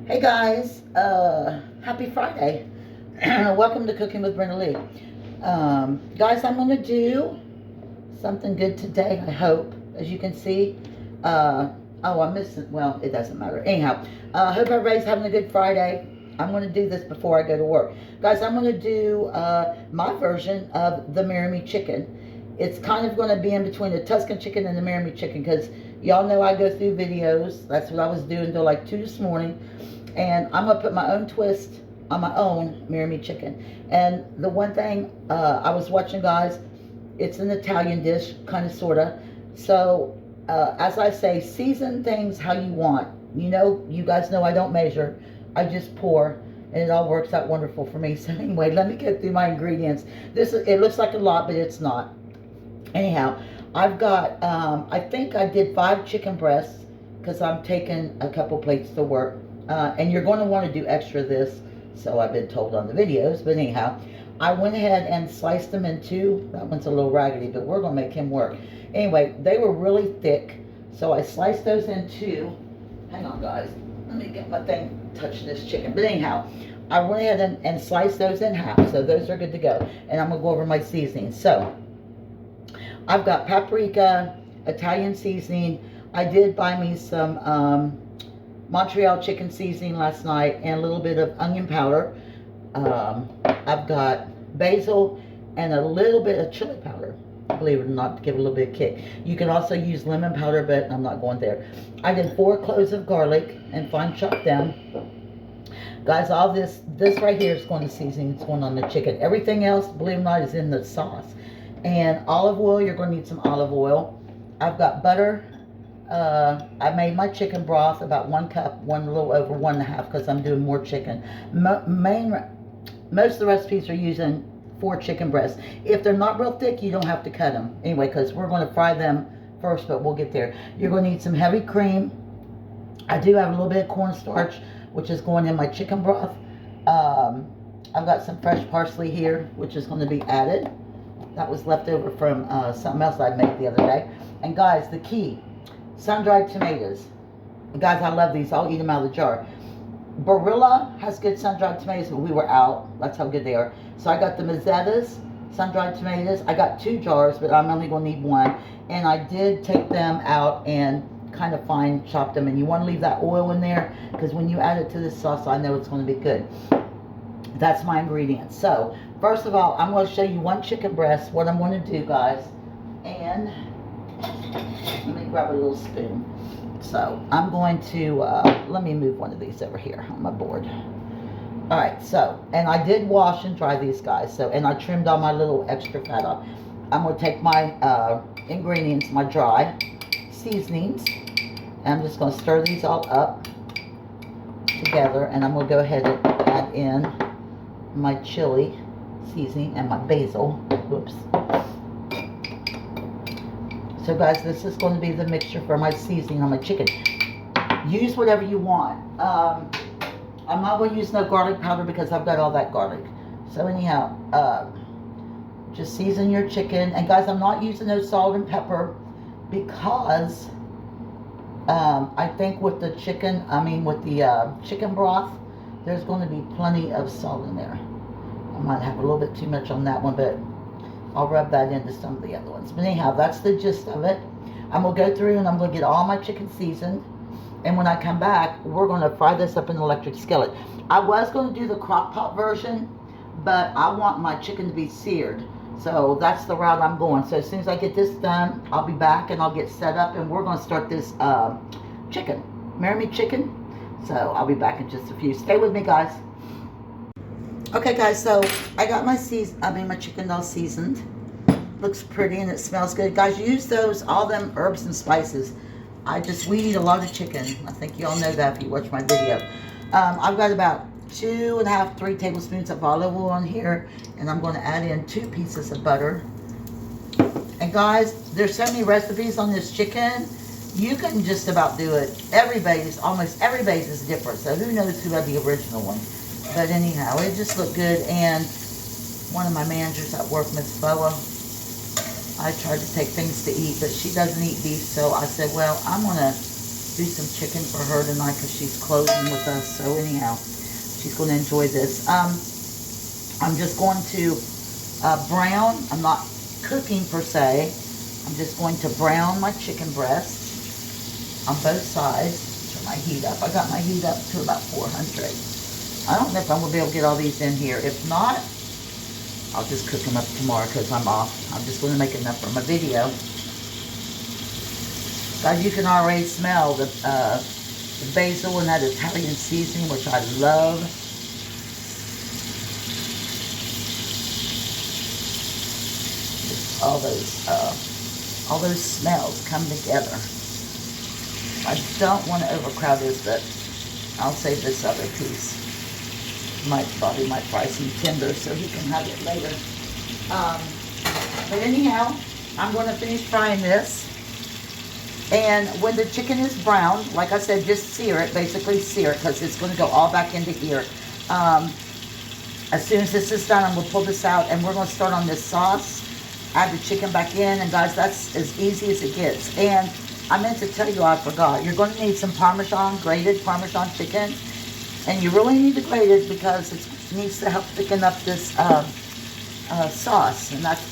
Hey guys, happy Friday. Welcome to Cooking with Brenda Lee. Guys, I'm going to do something good today, I hope. As you can see, I missed it. Well, it doesn't matter. Anyhow, I hope everybody's having a good Friday. I'm going to do this before I go to work. Guys, I'm going to do my version of the Marry Me chicken. It's kind of going to be in between the Tuscan chicken and the Marry Me chicken because y'all know I go through videos. That's what I was doing until like 2 this morning. And I'm going to put my own twist on my own Marry Me chicken. And the one thing I was watching, guys, it's an Italian dish, kind of, sort of. So, as I say, season things how you want. You know, you guys know I don't measure. I just pour, and it all works out wonderful for me. So anyway, let me get through my ingredients. It looks like a lot, but it's not. Anyhow, I've got, I think I did 5 chicken breasts because I'm taking a couple plates to work. And you're going to want to do extra of this, so I've been told on the videos. But anyhow, I went ahead and sliced them in 2. That one's a little raggedy, but we're going to make him work. Anyway, they were really thick, so I sliced those in 2. Hang on, guys. Let me get my thing touching this chicken. But anyhow, I went ahead and sliced those in half, so those are good to go. And I'm going to go over my seasoning. So, I've got paprika, Italian seasoning. I did buy me some Montreal chicken seasoning last night and a little bit of onion powder. I've got basil and a little bit of chili powder, believe it or not, to give it a little bit of kick. You can also use lemon powder, but I'm not going there. I did 4 cloves of garlic and fine chopped them. Guys, all this right here is going to seasoning. It's going on the chicken. Everything else, believe it or not, is in the sauce. And olive oil, you're going to need some olive oil. I've got butter. I made my chicken broth about 1 cup, a little over 1.5 because I'm doing more chicken. Most of the recipes are using 4 chicken breasts. If they're not real thick, you don't have to cut them. Anyway, because we're going to fry them first, but we'll get there. You're going to need some heavy cream. I do have a little bit of cornstarch, which is going in my chicken broth. I've got some fresh parsley here, which is going to be added. That was left over from something else I made the other day. And guys, the key, sun-dried tomatoes. Guys, I love these. I'll eat them out of the jar. Barilla has good sun-dried tomatoes, but we were out. That's how good they are. So I got the Mazzettas sun-dried tomatoes. I got 2 jars, but I'm only going to need 1. And I did take them out and kind of fine chop them. And you want to leave that oil in there because when you add it to this sauce, I know it's going to be good. That's my ingredients. So, first of all, I'm going to show you 1 chicken breast, what I'm going to do, guys. And let me grab a little spoon. So, I'm going to, let me move one of these over here on my board. Alright, so, and I did wash and dry these, guys. So, and I trimmed all my little extra fat off. I'm going to take my ingredients, my dry seasonings, and I'm just going to stir these all up together. And I'm going to go ahead and add in my chili seasoning and my basil. Whoops. So guys, this is going to be the mixture for my seasoning on my chicken. Use whatever you want. I'm not going to use no garlic powder because I've got all that garlic. So anyhow, just season your chicken. And guys, I'm not using no salt and pepper because I think with the chicken, with the chicken broth, there's going to be plenty of salt in there. I might have a little bit too much on that one, but I'll rub that into some of the other ones. But anyhow, that's the gist of it. I'm going to go through and I'm going to get all my chicken seasoned. And when I come back, we're going to fry this up in an electric skillet. I was going to do the crock pot version, but I want my chicken to be seared. So that's the route I'm going. So as soon as I get this done, I'll be back and I'll get set up and we're going to start this chicken. Marry Me chicken. So I'll be back in just a few. Stay with me, guys. Okay, guys, so I got my my chicken all seasoned. Looks pretty and it smells good. Guys, use those, all them herbs and spices. We eat a lot of chicken. I think you all know that if you watch my video. I've got about 2.5, 3 tablespoons of olive oil on here. And I'm going to add in 2 pieces of butter. And guys, there's so many recipes on this chicken. You can just about do it. Almost everybody's is different. So who knows who had the original one. But anyhow, it just looked good. And one of my managers at work, Miss Boa, I tried to take things to eat, but she doesn't eat beef. So I said, well, I'm going to do some chicken for her tonight because she's closing with us. So anyhow, she's going to enjoy this. I'm just going to brown. I'm not cooking per se. I'm just going to brown my chicken breast on both sides. Turn my heat up. I got my heat up to about 400. I don't know if I'm going to be able to get all these in here. If not, I'll just cook them up tomorrow because I'm off. I'm just going to make enough for my video. Guys, you can already smell the basil and that Italian seasoning, which I love. Just all those smells come together. I don't want to overcrowd this, but I'll save this other piece. Bobby might fry some tenders so he can have it later. But anyhow, I'm going to finish frying this. And when the chicken is brown, like I said, just sear it, basically sear it, because it's going to go all back into here. As soon as this is done, I'm going to pull this out, and we're going to start on this sauce. Add the chicken back in, and guys, that's as easy as it gets. And I meant to tell you, I forgot. You're going to need some Parmesan, grated Parmesan chicken. And you really need to grate it because it needs to help thicken up this sauce. And that's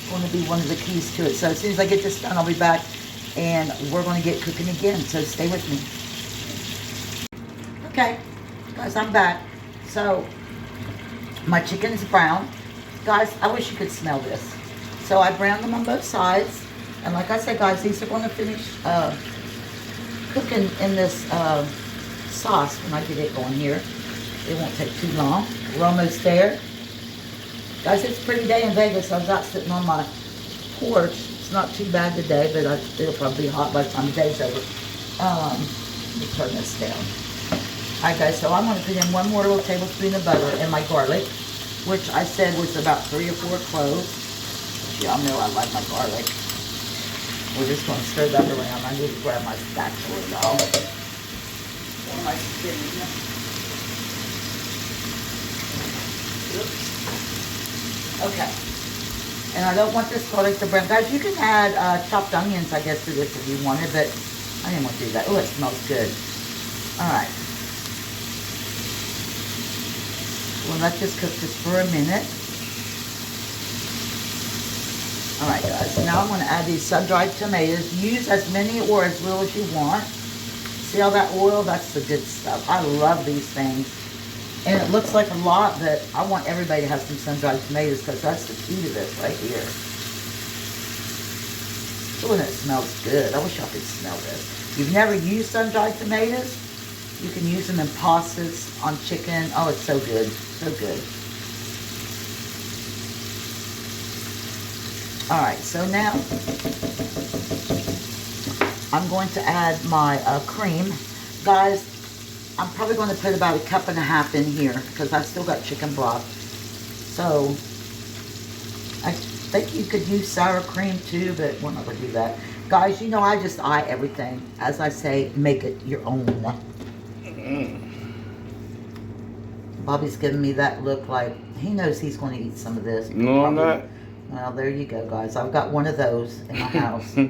going to be one of the keys to it. So as soon as I get this done, I'll be back. And we're going to get cooking again, so stay with me. Okay, guys, I'm back. So, my chicken is brown. Guys, I wish you could smell this. So, I browned them on both sides. And like I said, guys, these are going to finish cooking in this sauce when I get it going here. It won't take too long. We're almost there. Guys, it's a pretty day in Vegas. I was out sitting on my porch. It's not too bad today, but it'll probably be hot by the time the day's over. Let me turn this down. Alright guys, so I'm going to put in 1 more little tablespoon of butter and my garlic, which I said was about 3 or 4 cloves. Y'all know I like my garlic. We're just going to stir that around. I need to grab my spatula, y'all. What am I spinning? Oops. Okay. And I don't want this garlic to burn. Guys, you can add chopped onions, I guess, to this if you wanted, but I didn't want to do that. Oh, it smells good. Alright. We'll let this cook just for a minute. Alright, guys. So now I'm going to add these sun-dried tomatoes. Use as many or as little as you want. See all that oil? That's the good stuff. I love these things. And it looks like a lot, but I want everybody to have some sun-dried tomatoes because that's the key to this right here. Oh, and it smells good. I wish y'all could smell this. If you've never used sun-dried tomatoes, you can use them in pastas, on chicken. Oh, it's so good. So good. Alright, so now I'm going to add my cream. Guys, I'm probably going to put about 1.5 cups in here because I've still got chicken broth. So, I think you could use sour cream too, but we're not going to do that. Guys, you know I just eye everything. As I say, make it your own. Bobby's giving me that look like he knows he's going to eat some of this. No, I'm not. Well, there you go, guys. I've got one of those in my house. So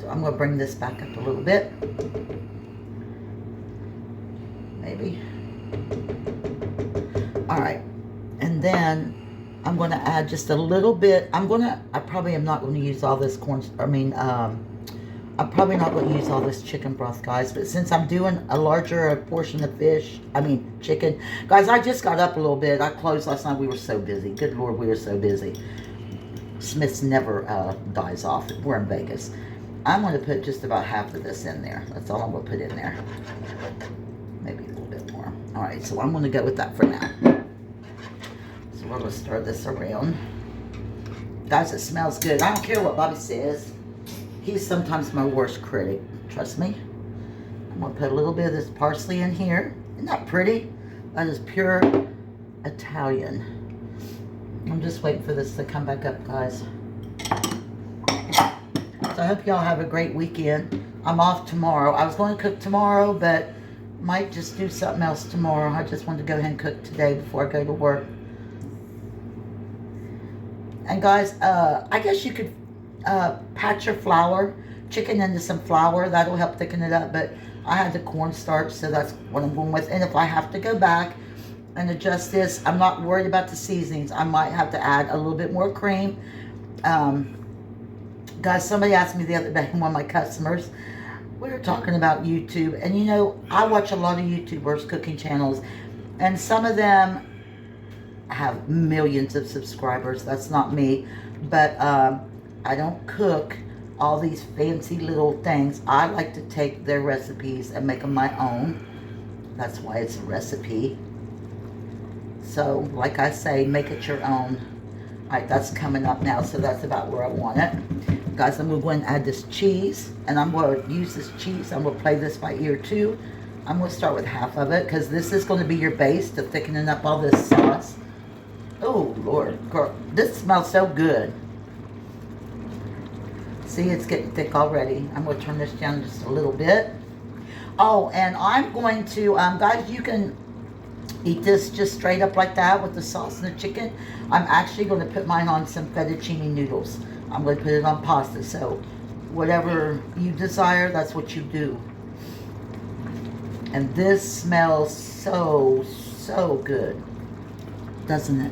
I'm going to bring this back up a little bit. Maybe. Alright. And then I'm going to add just a little bit. I probably am not going to use all this I'm probably not going to use all this chicken broth, guys. But since I'm doing a larger portion of chicken. Guys, I just got up a little bit. I closed last night. We were so busy. Good Lord, we were so busy. Smith's never dies off. We're in Vegas. I'm going to put just about half of this in there. That's all I'm going to put in there. Maybe a little bit more. Alright, so I'm going to go with that for now. So we're going to stir this around. Guys, it smells good. I don't care what Bobby says. He's sometimes my worst critic. Trust me. I'm going to put a little bit of this parsley in here. Isn't that pretty? That is pure Italian. I'm just waiting for this to come back up, guys. So I hope y'all have a great weekend. I'm off tomorrow. I was going to cook tomorrow, but might just do something else tomorrow. I just wanted to go ahead and cook today before I go to work. And guys, I guess you could pat your flour chicken into some flour. That'll help thicken it up. But I had the cornstarch, so that's what I'm going with. And if I have to go back and adjust this, I'm not worried about the seasonings. I might have to add a little bit more cream. Guys, somebody asked me the other day, one of my customers, we were talking about YouTube. And you know, I watch a lot of YouTubers, cooking channels, and some of them have millions of subscribers. That's not me. But I don't cook all these fancy little things. I like to take their recipes and make them my own. That's why it's a recipe. So, like I say, make it your own. Alright, that's coming up now, so that's about where I want it. Guys, I'm going to go ahead and add this cheese. And I'm going to use this cheese. I'm going to play this by ear too. I'm going to start with half of it, because this is going to be your base to thickening up all this sauce. Oh, Lord. Girl, this smells so good. See, it's getting thick already. I'm going to turn this down just a little bit. Oh, and I'm going to, guys, you can eat this just straight up like that with the sauce and the chicken. I'm actually going to put mine on some fettuccine noodles. I'm going to put it on pasta. So whatever you desire, that's what you do. And this smells so, so good. Doesn't it?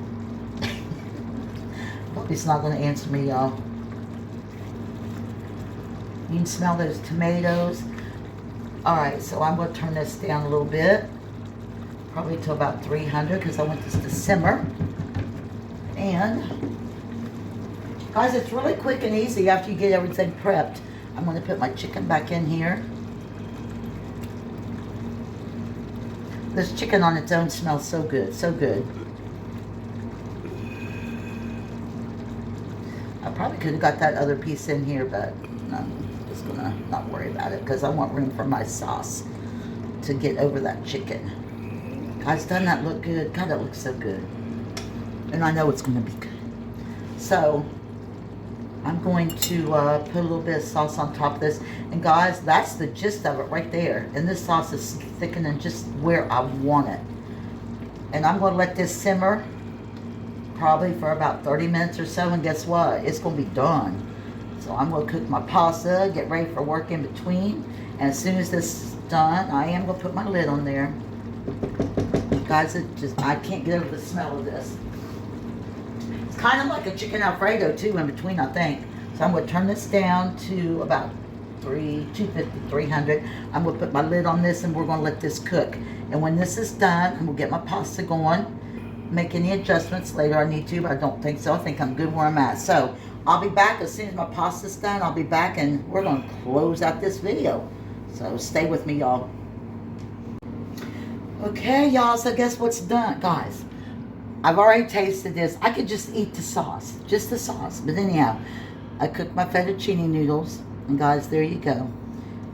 Bobby's not going to answer me, y'all. You can smell those tomatoes. Alright, so I'm going to turn this down a little bit. Probably to about 300, because I want this to simmer. And, guys, it's really quick and easy after you get everything prepped. I'm going to put my chicken back in here. This chicken on its own smells so good, so good. I probably could have got that other piece in here, but I'm just going to not worry about it, because I want room for my sauce to get over that chicken. Guys, doesn't that look good? God, that looks so good. And I know it's going to be good. So, I'm going to put a little bit of sauce on top of this. And guys, that's the gist of it right there. And this sauce is thickening just where I want it. And I'm going to let this simmer probably for about 30 minutes or so. And guess what? It's going to be done. So I'm going to cook my pasta, get ready for work in between. And as soon as this is done, I am going to put my lid on there. Guys, I can't get over the smell of this. It's kind of like a chicken Alfredo too in between, I think. So I'm going to turn this down to about 250, 300. I'm going to put my lid on this and we're going to let this cook. And when this is done, I'm going to get my pasta going. Make any adjustments later I need to, but I don't think so. I think I'm good where I'm at. So I'll be back as soon as my pasta's done. I'll be back and we're going to close out this video. So stay with me, y'all. Okay, y'all, so guess what's done? Guys, I've already tasted this. I could just eat the sauce, just the sauce. But anyhow, I cooked my fettuccine noodles. And guys, there you go.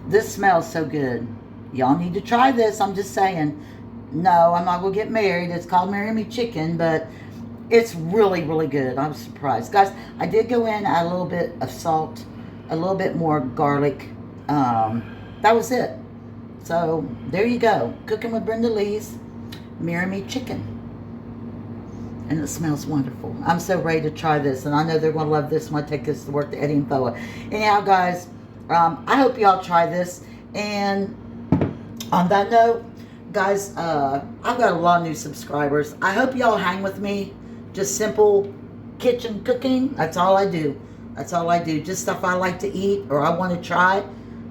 This smells so good. Y'all need to try this. I'm just saying. No, I'm not going to get married. It's called Marry Me Chicken, but it's really, really good. I'm surprised. Guys, I did go in, add a little bit of salt, a little bit more garlic. That was it. So, there you go. Cooking with Brenda Lee's Marry Me Chicken. And it smells wonderful. I'm so ready to try this. And I know they're going to love this when I take this to work to Eddie and Boa. Anyhow, guys, I hope y'all try this. And on that note, guys, I've got a lot of new subscribers. I hope y'all hang with me. Just simple kitchen cooking. That's all I do. That's all I do. Just stuff I like to eat or I want to try.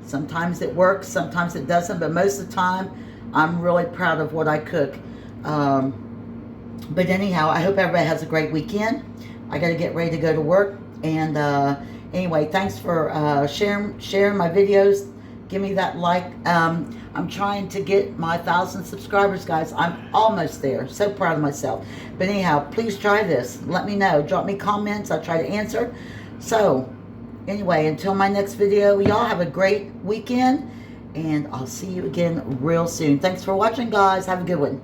Sometimes it works, sometimes it doesn't, but most of the time, I'm really proud of what I cook. But anyhow, I hope everybody has a great weekend. I got to get ready to go to work. And anyway, thanks for sharing my videos. Give me that like. I'm trying to get my 1,000 subscribers, guys. I'm almost there. So proud of myself. But anyhow, please try this. Let me know. Drop me comments. I'll try to answer. So, anyway, until my next video, y'all have a great weekend, and I'll see you again real soon. Thanks for watching, guys. Have a good one.